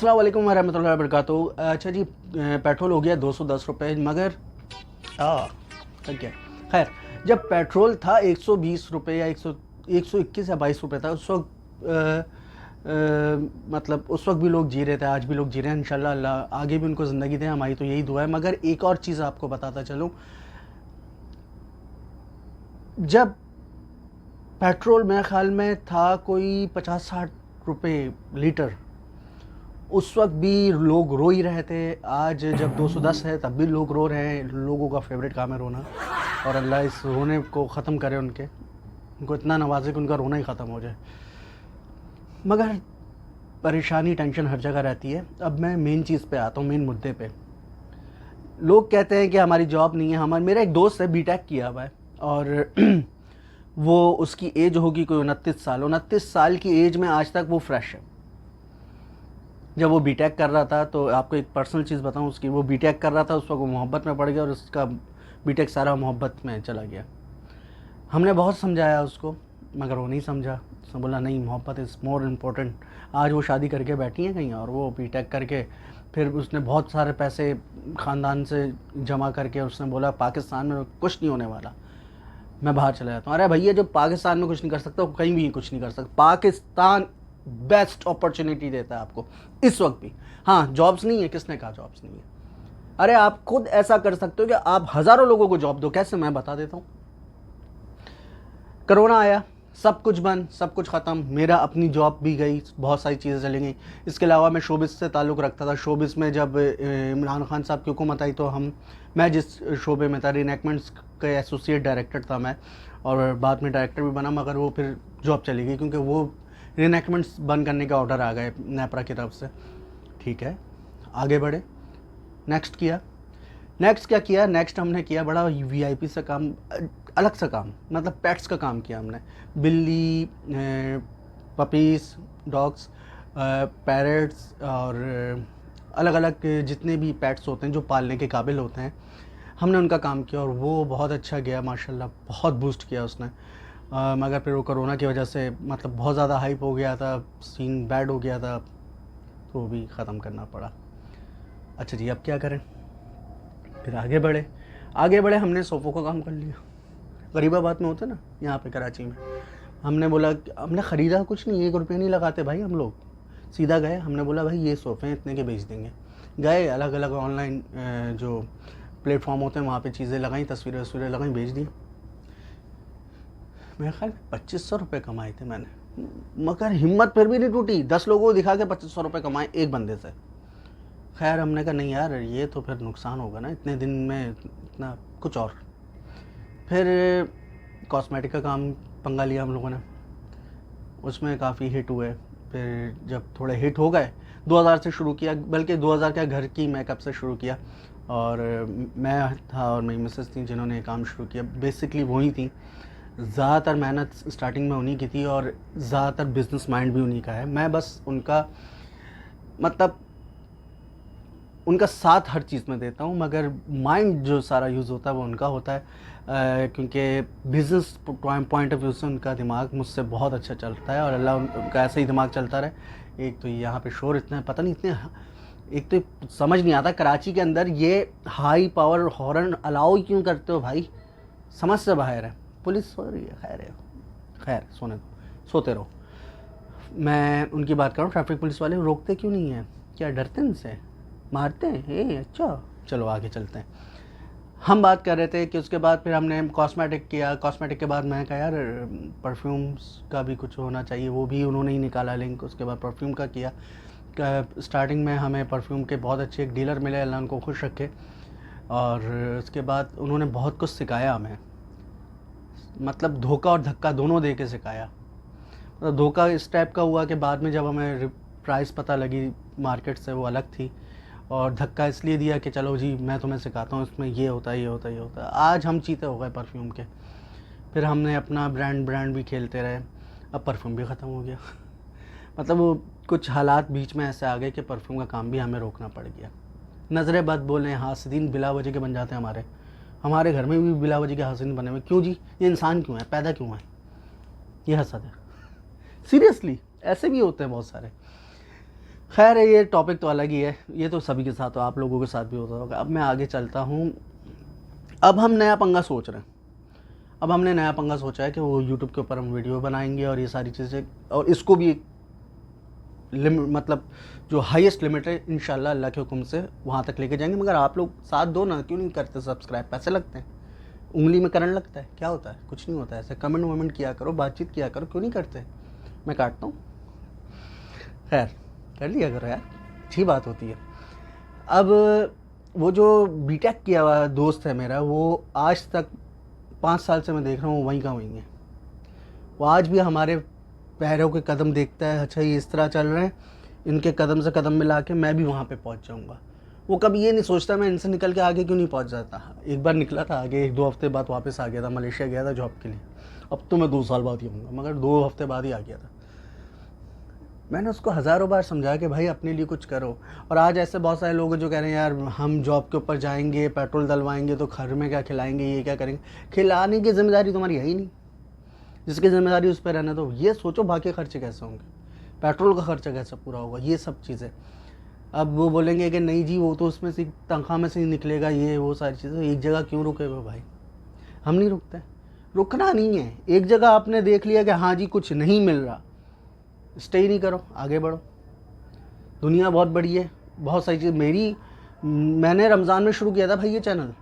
अस्सलाम वालेकुम वरहमतुल्लाहि वबरकातुहू। अच्छा जी, पेट्रोल हो गया 210 रुपये, मगर ठीक है। खैर, जब पेट्रोल था 120 रुपये या 121 या 22 रुपये था उस वक्त, मतलब उस वक्त भी लोग जी रहे थे, आज भी लोग जी रहे हैं। इंशाल्लाह अल्लाह आगे भी उनको ज़िंदगी दे, हमारी तो यही दुआ है। मगर एक और चीज़ आपको बताता चलूँ, जब पेट्रोल मेरे ख्याल में था कोई 50-60 रुपये लीटर, उस वक्त भी लोग रो ही रहे थे। आज जब 210 है तब भी लोग रो रहे हैं। लोगों का फेवरेट काम है रोना, और अल्लाह इस रोने को ख़त्म करे, उनको इतना नवाजे कि उनका रोना ही ख़त्म हो जाए। मगर परेशानी, टेंशन हर जगह रहती है। अब मैं मेन चीज़ पे आता हूँ, मेन मुद्दे पे। लोग कहते हैं कि हमारी जॉब नहीं है। मेरा एक दोस्त है, बीटेक किया हुआ है, और वो उसकी एज होगी कोई 29 साल। 29 साल की एज में आज तक वो फ्रेश है। जब वो बीटेक कर रहा था, तो आपको एक पर्सनल चीज़ बताऊं उसकी, वो बीटेक कर रहा था उस वक्त वो मोहब्बत में पड़ गया, और उसका बीटेक सारा मोहब्बत में चला गया। हमने बहुत समझाया उसको, मगर वो नहीं समझा। उसने बोला नहीं, मोहब्बत इज़ मोर इम्पोर्टेंट। आज वो शादी करके बैठी है कहीं, और वो बीटेक करके फिर उसने बहुत सारे पैसे ख़ानदान से जमा करके उसने बोला पाकिस्तान में कुछ नहीं होने वाला, मैं बाहर चला जाता हूँ। अरे भैया, जो पाकिस्तान में कुछ नहीं कर सकता वो कहीं भी कुछ नहीं कर सकता। पाकिस्तान बेस्ट अपॉर्चुनिटी देता है आपको इस वक्त भी। हाँ, जॉब्स नहीं है, किसने कहा जॉब्स नहीं है? अरे आप खुद ऐसा कर सकते हो कि आप हज़ारों लोगों को जॉब दो। कैसे? मैं बता देता हूँ। कोरोना आया, सब कुछ बंद, सब कुछ ख़त्म। मेरा अपनी जॉब भी गई, बहुत सारी चीज़ें चली गई। इसके अलावा मैं शोबिस से ताल्लुक़ रखता था। शोबिस में जब इमरान खान साहब की हुकूमत आई, तो मैं जिस शोबे में था, रीएनैक्टमेंट्स के एसोसिएट डायरेक्टर था मैं, और बाद में डायरेक्टर भी बना। मगर वो फिर जॉब चली गई, क्योंकि वो रीएनैक्टमेंट्स बंद करने का ऑर्डर आ गए नेपरा की तरफ से। ठीक है, आगे बढ़े। नेक्स्ट क्या किया? नेक्स्ट हमने किया बड़ा वीआईपी से काम, अलग सा काम, मतलब पेट्स का काम किया हमने। बिल्ली, पपीज़, डॉग्स, पैरट्स, और अलग अलग जितने भी पेट्स होते हैं जो पालने के काबिल होते हैं, हमने उनका काम किया, और वो बहुत अच्छा गया माशाल्लाह, बहुत बूस्ट किया उसने। मगर फिर वो कोरोना की वजह से मतलब बहुत ज़्यादा हाइप हो गया था, सीन बैड हो गया था, तो वो भी ख़त्म करना पड़ा। अच्छा जी, अब क्या करें? फिर आगे बढ़े, हमने सोफ़ों का काम कर लिया। गरीबाबाद में होता है ना, यहाँ पे कराची में। हमने बोला, हमने ख़रीदा कुछ नहीं, 1 रुपये नहीं लगाते भाई हम लोग। सीधा गए, हमने बोला भाई ये सोफ़े हैं, इतने के बेच देंगे। गए, अलग अलग ऑनलाइन जो प्लेटफॉर्म होते हैं वहाँ पे चीज़ें लगाई, तस्वीरें लगाई, बेच दी। मेरे ख्याल 2500 रुपये कमाए थे मैंने, मगर हिम्मत फिर भी नहीं टूटी। 10 लोगों को दिखा के 2500 रुपये कमाए एक बंदे से। खैर, हमने कहा नहीं यार, ये तो फिर नुकसान होगा ना इतने दिन में, इतना कुछ। और फिर कॉस्मेटिक का काम पंगा लिया हम लोगों ने, उसमें काफ़ी हिट हुए। फिर जब थोड़े हिट हो गए, 2000 से शुरू किया, बल्कि 2000 का घर की मेकअप से शुरू किया। और मैं था और मेरी मिसेस थी जिन्होंने काम शुरू किया। बेसिकली वही थी, ज़्यादातर मेहनत स्टार्टिंग में उन्हीं की थी, और ज़्यादातर बिजनेस माइंड भी उन्हीं का है। मैं बस उनका मतलब उनका साथ हर चीज़ में देता हूँ, मगर माइंड जो सारा यूज़ होता है वो उनका होता है, क्योंकि बिज़नेस पॉइंट ऑफ व्यू से उनका दिमाग मुझसे बहुत अच्छा चलता है, और अल्लाह उनका ऐसे ही दिमाग चलता रहे। एक तो यहाँ पे शोर इतना है, पता नहीं इतने, एक तो समझ नहीं आता कराची के अंदर ये हाई पावर हॉर्न अलाउ क्यों करते हो भाई, समझ से बाहर है। पुलिस सो रही है, खैर सोने दो, सोते रहो। मैं उनकी बात कर रहा हूँ, ट्रैफिक पुलिस वाले रोकते क्यों नहीं हैं? क्या डरते हैं इनसे? मारते हैं? अच्छा, चलो आगे चलते हैं। हम बात कर रहे थे कि उसके बाद फिर हमने कॉस्मेटिक किया। कॉस्मेटिक के बाद मैं कहा यार परफ्यूम्स का भी कुछ होना चाहिए, वो भी उन्होंने ही निकाला लिंक। उसके बाद परफ्यूम का किया। स्टार्टिंग में हमें परफ्यूम के बहुत अच्छे एक डीलर मिले, अल्लाह उनको खुश रखे। और उसके बाद उन्होंने बहुत कुछ सिखाया हमें, मतलब धोखा और धक्का दोनों दे के सिखाया। मतलब धोखा इस टाइप का हुआ कि बाद में जब हमें प्राइस पता लगी मार्केट से, वो अलग थी। और धक्का इसलिए दिया कि चलो जी मैं तुम्हें सिखाता हूँ, इसमें ये होता है, ये होता है, ये होता है। आज हम चीते हो गए परफ्यूम के। फिर हमने अपना ब्रांड भी खेलते रहे, अब परफ्यूम भी ख़त्म हो गया। मतलब वो कुछ हालात बीच में ऐसे आ गए कि परफ्यूम का काम भी हमें रोकना पड़ गया। नज़रें बद बोलें, हासिदीन बिला वजह के बन जाते हैं। हमारे घर में भी बिला वजह के हासिदीन बने हुए। क्यों जी? ये इंसान क्यों है, पैदा क्यों है? ये हसद है। सीरियसली ऐसे भी होते हैं बहुत सारे। खैर ये टॉपिक तो अलग ही है, ये तो सभी के साथ हो, आप लोगों के साथ भी होता होगा। अब मैं आगे चलता हूँ। अब हम नया पंगा सोच रहे हैं। अब हमने नया पंगा सोचा है कि वो यूट्यूब के ऊपर हम वीडियो बनाएंगे और ये सारी चीज़ें, और इसको भी मतलब जो हाईएस्ट लिमिट है इंशाल्लाह अल्लाह के हुक्म से वहाँ तक लेके जाएंगे। मगर आप लोग साथ दो ना, क्यों नहीं करते सब्सक्राइब? पैसे लगते हैं, उंगली में करंट लगता है, क्या होता है? कुछ नहीं होता है। ऐसे कमेंट वमेंट किया करो, बातचीत किया करो, क्यों नहीं करते? मैं काटता हूँ। खैर कर लिया करो यार, अच्छी बात होती है। अब वो जो बीटेक किया हुआ दोस्त है मेरा, वो आज तक 5 साल से मैं देख रहा हूँ वहीं का वहीं है। वो आज भी हमारे पैरों के कदम देखता है, अच्छा ये इस तरह चल रहे हैं, इनके कदम से कदम मिला के मैं भी वहाँ पे पहुँच जाऊँगा। वो कभी ये नहीं सोचता मैं इनसे निकल के आगे क्यों नहीं पहुँच जाता। एक बार निकला था आगे, 1-2 हफ्ते बाद वापस आ गया था, मलेशिया गया था जॉब के लिए। अब तो मैं 2 साल बाद ही आऊँगा, मगर 2 हफ्ते बाद ही आ गया था। मैंने उसको हज़ारों बार समझाया कि भाई अपने लिए कुछ करो। और आज ऐसे बहुत सारे लोग हैं जो कह रहे हैं यार हम जॉब के ऊपर जाएंगे, पेट्रोल डलवाएंगे तो घर में क्या खिलाएंगे, ये क्या करेंगे। खिलाने की जिम्मेदारी तुम्हारी है ही नहीं, जिसकी जिम्मेदारी उस पर रहना। तो ये सोचो बाकी खर्चे कैसे होंगे, पेट्रोल का खर्चा कैसे पूरा होगा, ये सब चीज़ें। अब वो बोलेंगे कि नहीं जी वो तो उसमें से तनख्वाह में से ही निकलेगा, ये वो सारी चीज़ें। एक जगह क्यों रुके हुए भाई? हम नहीं रुकते, रुकना नहीं है। एक जगह आपने देख लिया कि हाँ जी कुछ नहीं मिल रहा, स्टे ही नहीं करो, आगे बढ़ो। दुनिया बहुत बड़ी है, बहुत सारी चीज़। मैंने रमज़ान में शुरू किया था भाई ये चैनल,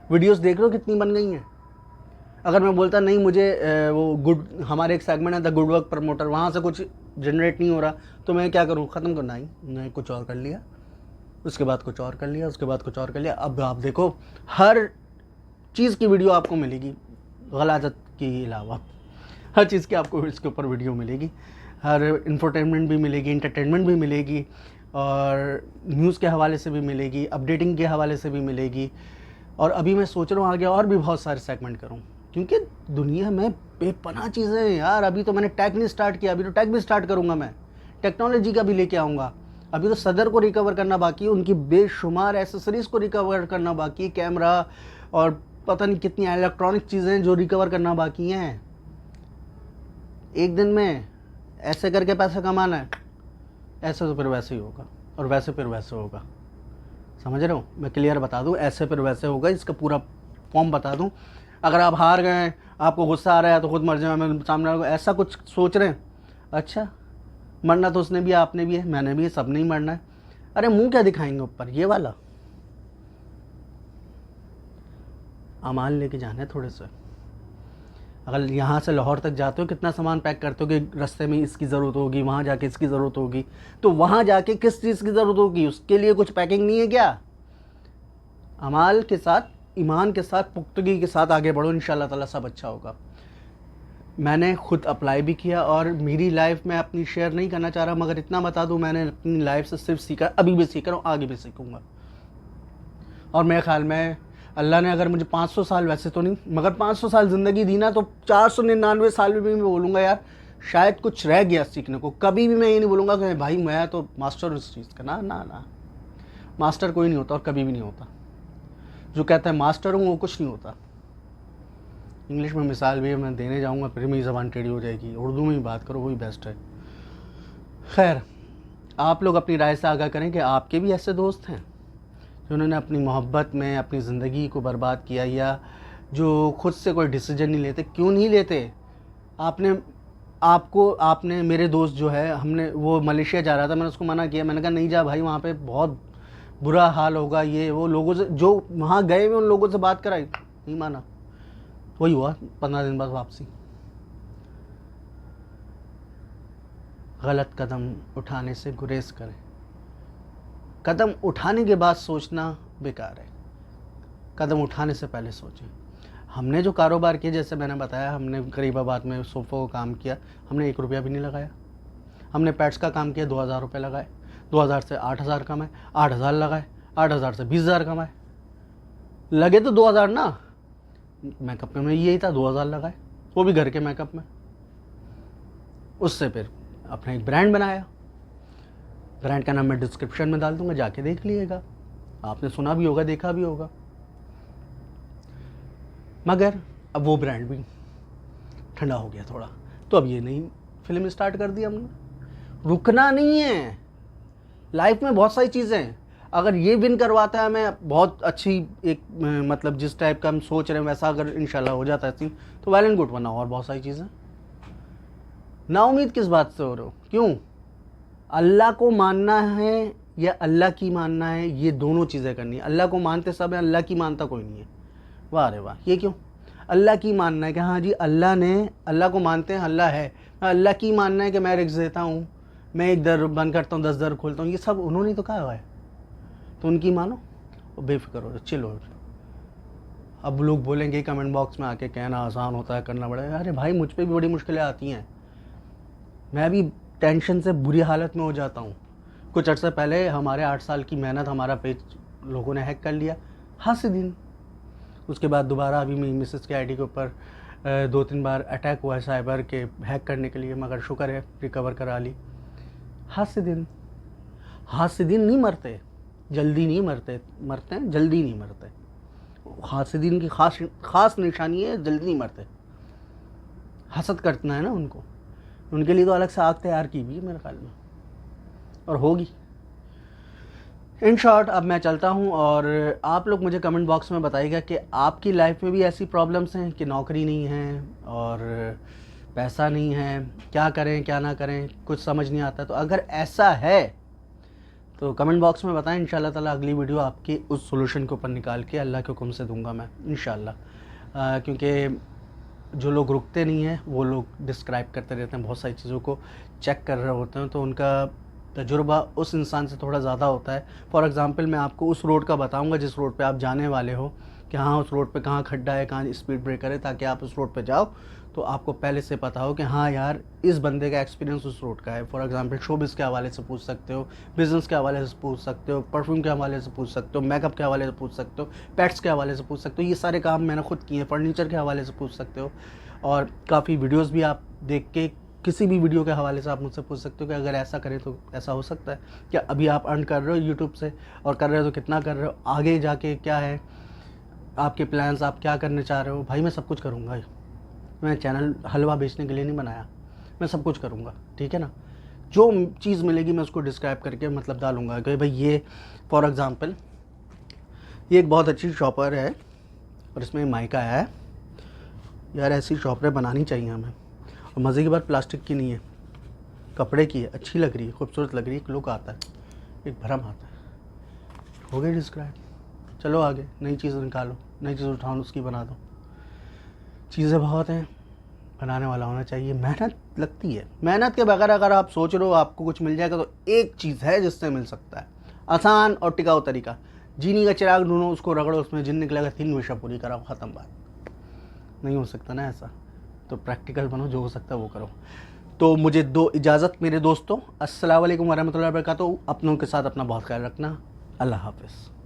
वीडियोस देख लो कितनी बन गई हैं। अगर मैं बोलता नहीं मुझे हमारे एक सेगमेंट है द गुड वर्क प्रमोटर, वहाँ से कुछ जनरेट नहीं हो रहा, तो मैं क्या करूँ? ख़त्म करना ही, मैं कुछ और कर लिया, उसके बाद कुछ और कर लिया, उसके बाद कुछ और कर लिया। अब आप देखो हर चीज़ की वीडियो आपको मिलेगी, गलाजत के अलावा हर चीज़ की आपको इसके ऊपर वीडियो मिलेगी। हर इंफोटेनमेंट भी मिलेगी, इंटरटेनमेंट भी मिलेगी, और न्यूज़ के हवाले से भी मिलेगी, अपडेटिंग के हवाले से भी मिलेगी। और अभी मैं सोच रहा हूँ आगे और भी बहुत सारे सेगमेंट करूँ, क्योंकि दुनिया में बेपनाह चीज़ें हैं यार। अभी तो मैंने टेक नहीं स्टार्ट किया, अभी तो टेक भी स्टार्ट करूँगा मैं, टेक्नोलॉजी का भी लेके आऊँगा। अभी तो सदर को रिकवर करना बाकी है, उनकी बेशुमार एसेसरीज़ को रिकवर करना बाकी है, कैमरा और पता नहीं कितनी इलेक्ट्रॉनिक चीज़ें जो रिकवर करना बाकी हैं। एक दिन में ऐसे करके पैसा कमाना है, ऐसे तो फिर वैसे ही होगा, और वैसे फिर वैसे होगा। समझ रहे हो? मैं क्लियर बता दूं, ऐसे फिर वैसे होगा, इसका पूरा फॉर्म बता दूं। अगर आप हार गए, आपको गुस्सा आ रहा है तो खुद मर जाए, मैं सामने वाले को ऐसा कुछ सोच रहे हैं। अच्छा मरना तो उसने भी, आपने भी है, मैंने भी है, सब नहीं मरना है। अरे मुंह क्या दिखाएंगे ऊपर, ये वाला अमाल लेके जाना है थोड़े से। अगर यहाँ से लाहौर तक जाते हो, कितना सामान पैक करते हो कि रास्ते में इसकी ज़रूरत होगी, वहाँ जाके इसकी ज़रूरत होगी, तो वहाँ जाके किस चीज़ की ज़रूरत होगी, उसके लिए कुछ पैकिंग नहीं है क्या? अमाल के साथ, ईमान के साथ, पुख्तगी के साथ आगे बढ़ो, इंशाल्लाह ताला सब अच्छा होगा। मैंने खुद अप्लाई भी किया, और मेरी लाइफ में अपनी शेयर नहीं करना चाह रहा, मगर इतना बता दूँ मैंने अपनी लाइफ से सिर्फ सीखा, अभी भी सीख रहा हूँ, आगे भी सीखूँगा। और मेरे ख्याल में अल्लाह ने अगर मुझे 500 साल, वैसे तो नहीं, मगर 500 साल ज़िंदगी दी ना, तो 499 साल में भी मैं बोलूँगा यार शायद कुछ रह गया सीखने को। कभी भी मैं ये नहीं बोलूँगा कि भाई मैं तो मास्टर उस चीज़ का, ना ना ना, मास्टर कोई नहीं होता और कभी भी नहीं होता। जो कहता है मास्टर हूँ वो कुछ नहीं होता। इंग्लिश में मिसाल भी मैं देने जाऊँगा फिर मेरी ज़बान टेढ़ी हो जाएगी, उर्दू में ही बात करो, वही बेस्ट है। खैर आप लोग अपनी राय से आगाह करें कि आपके भी ऐसे दोस्त हैं जिन्होंने अपनी मोहब्बत में अपनी ज़िंदगी को बर्बाद किया, या जो खुद से कोई डिसीजन नहीं लेते। क्यों नहीं लेते? आपने मेरे दोस्त जो है, हमने वो मलेशिया जा रहा था, मैंने उसको मना किया, मैंने कहा नहीं जा भाई, वहाँ पे बहुत बुरा हाल होगा, ये वो। लोगों से जो वहाँ गए हुए उन लोगों से बात कराई, नहीं माना, वही हुआ 15 दिन बाद वापसी। गलत कदम उठाने से गुरेज करें, कदम उठाने के बाद सोचना बेकार है, कदम उठाने से पहले सोचें। हमने जो कारोबार किया, जैसे मैंने बताया, हमने गरीबाबाद में सोफ़ों का काम किया, हमने 1 रुपया भी नहीं लगाया। हमने पैट्स का काम किया, 2000 रुपये लगाए, 2000 से 8000 कमाए, 8000 लगाए, 8000 से 20000 कमाए। लगे तो 2000 ना, मेकअप में यही था, 2000 लगाए, वो भी घर के मेकअप में। उससे फिर अपना एक ब्रांड बनाया, ब्रांड का नाम मैं डिस्क्रिप्शन में डाल दूंगा, जाके देख लीजिएगा, आपने सुना भी होगा, देखा भी होगा। मगर अब वो ब्रांड भी ठंडा हो गया थोड़ा, तो अब ये नई फिल्म स्टार्ट कर दी हमने। रुकना नहीं है, लाइफ में बहुत सारी चीज़ें हैं, अगर ये विन करवाता है हमें बहुत अच्छी एक मतलब जिस टाइप का हम सोच रहे हैं वैसा अगर इंशाल्लाह हो जाता है सीन तो वेल एंड गुड, वरना और बहुत सारी चीज़ें। ना उम्मीद किस बात से हो रहे हो, क्यों? अल्लाह को मानना है या अल्लाह की मानना है, ये दोनों चीज़ें करनी है। अल्लाह को मानते सब है, अल्लाह की मानता कोई नहीं है। वाह रे वाह, ये क्यों? अल्लाह की मानना है कि हाँ जी अल्लाह ने, अल्लाह को मानते हैं, अल्लाह है। अल्लाह की मानना है कि मैं रिज़्क देता हूँ, मैं एक दर बंद करता हूँ 10 दर खोलता हूँ, ये सब उन्होंने तो कहा हुआ है, तो उनकी मानो और बेफिक्र हो, चिल हो। अब लोग बोलेंगे कमेंट बॉक्स में आके, कहना आसान होता है करना बड़ा है। अरे भाई मुझ पर भी बड़ी मुश्किलें आती हैं, मैं भी टेंशन से बुरी हालत में हो जाता हूँ। कुछ अर्से पहले हमारे 8 साल की मेहनत, हमारा पेज लोगों ने हैक कर लिया, हाथ दिन। उसके बाद दोबारा अभी मेरी मिसेस के आईडी के ऊपर 2-3 बार अटैक हुआ है साइबर के हैक करने के लिए, मगर शुक्र है रिकवर करा ली। हाथ से दिन नहीं मरते, जल्दी नहीं मरते, मरते हैं जल्दी नहीं मरते। हाथ से दिन की खास निशानी है, जल्दी नहीं मरते। हसद करना है ना उनको, उनके लिए तो अलग से आग तैयार की हुई है मेरे ख्याल में, और होगी। इन शॉर्ट अब मैं चलता हूँ, और आप लोग मुझे कमेंट बॉक्स में बताइएगा कि आपकी लाइफ में भी ऐसी प्रॉब्लम्स हैं कि नौकरी नहीं है और पैसा नहीं है, क्या करें क्या ना करें कुछ समझ नहीं आता। तो अगर ऐसा है तो कमेंट बॉक्स में बताएं, इंशाल्लाह ताला अगली वीडियो आपकी उस सोल्यूशन के ऊपर निकाल के अल्लाह के हुक्म से दूंगा मैं इंशाल्लाह। क्योंकि जो लोग रुकते नहीं हैं वो लोग डिस्क्राइब करते रहते हैं, बहुत सारी चीज़ों को चेक कर रहे होते हैं, तो उनका तजुर्बा उस इंसान से थोड़ा ज़्यादा होता है। फॉर एग्ज़ाम्पल मैं आपको उस रोड का बताऊंगा जिस रोड पे आप जाने वाले हो, कि हाँ उस रोड पे कहाँ खड्डा है, कहाँ स्पीड ब्रेकर है, ताकि आप उस रोड पे जाओ तो आपको पहले से पता हो कि हाँ यार इस बंदे का एक्सपीरियंस उस रोड का है। फॉर एग्ज़ाम्पल शोबिज़ के हवाले से पूछ सकते हो, बिज़नेस के हवाले से पूछ सकते हो, परफ्यूम के हवाले से पूछ सकते हो, मेकअप के हवाले से पूछ सकते हो, पेट्स के हवाले से पूछ सकते हो, ये सारे काम मैंने खुद किए हैं। फर्नीचर के हवाले से पूछ सकते हो, और काफ़ी वीडियोज़ भी आप देख के किसी भी वीडियो के हवाले से आप मुझसे पूछ सकते हो कि अगर ऐसा करें तो ऐसा हो सकता है क्या। अभी आप अर्न कर रहे हो यूट्यूब से, और कर रहे हो तो कितना कर रहे हो, आगे जाके क्या है आपके प्लान्स, आप क्या करने चाह रहे हो। भाई मैं सब कुछ करूँगा, मैं चैनल हलवा बेचने के लिए नहीं बनाया, मैं सब कुछ करूँगा, ठीक है ना। जो चीज़ मिलेगी मैं उसको डिस्क्राइब करके मतलब डालूँगा कि भाई ये फॉर एग्ज़ाम्पल ये एक बहुत अच्छी शॉपर है और इसमें माइक आया है यार, ऐसी शॉपरें बनानी चाहिए हमें। और मज़े की बात प्लास्टिक की नहीं है, कपड़े की है, अच्छी लग रही है, खूबसूरत लग रही है, एक लुक आता है, एक भरम आता है। हो गई डिस्क्राइब, चलो आगे नई चीज़ निकालो, नई चीज़ उठाओ, उसकी बना दो। चीज़ें बहुत हैं, बनाने वाला होना चाहिए, मेहनत लगती है। मेहनत के बगैर अगर आप सोच रहे हो आपको कुछ मिल जाएगा, तो एक चीज़ है जिससे मिल सकता है, आसान और टिकाऊ तरीका। जीनी का चिराग ढूंढो, उसको रगड़ो, उसमें जिन निकलेगा, 3 विषय पूरी कराओ, ख़त्म बात। नहीं हो सकता ना ऐसा, तो प्रैक्टिकल बनो, जो हो सकता है वो करो। तो मुझे दो इजाज़त मेरे दोस्तों, अस्सलाम वालेकुम वरहमतुल्लाहि वबरकातुहू। अपनों के साथ अपना बहुत ख्याल रखना, अल्लाह हाफ़िज़।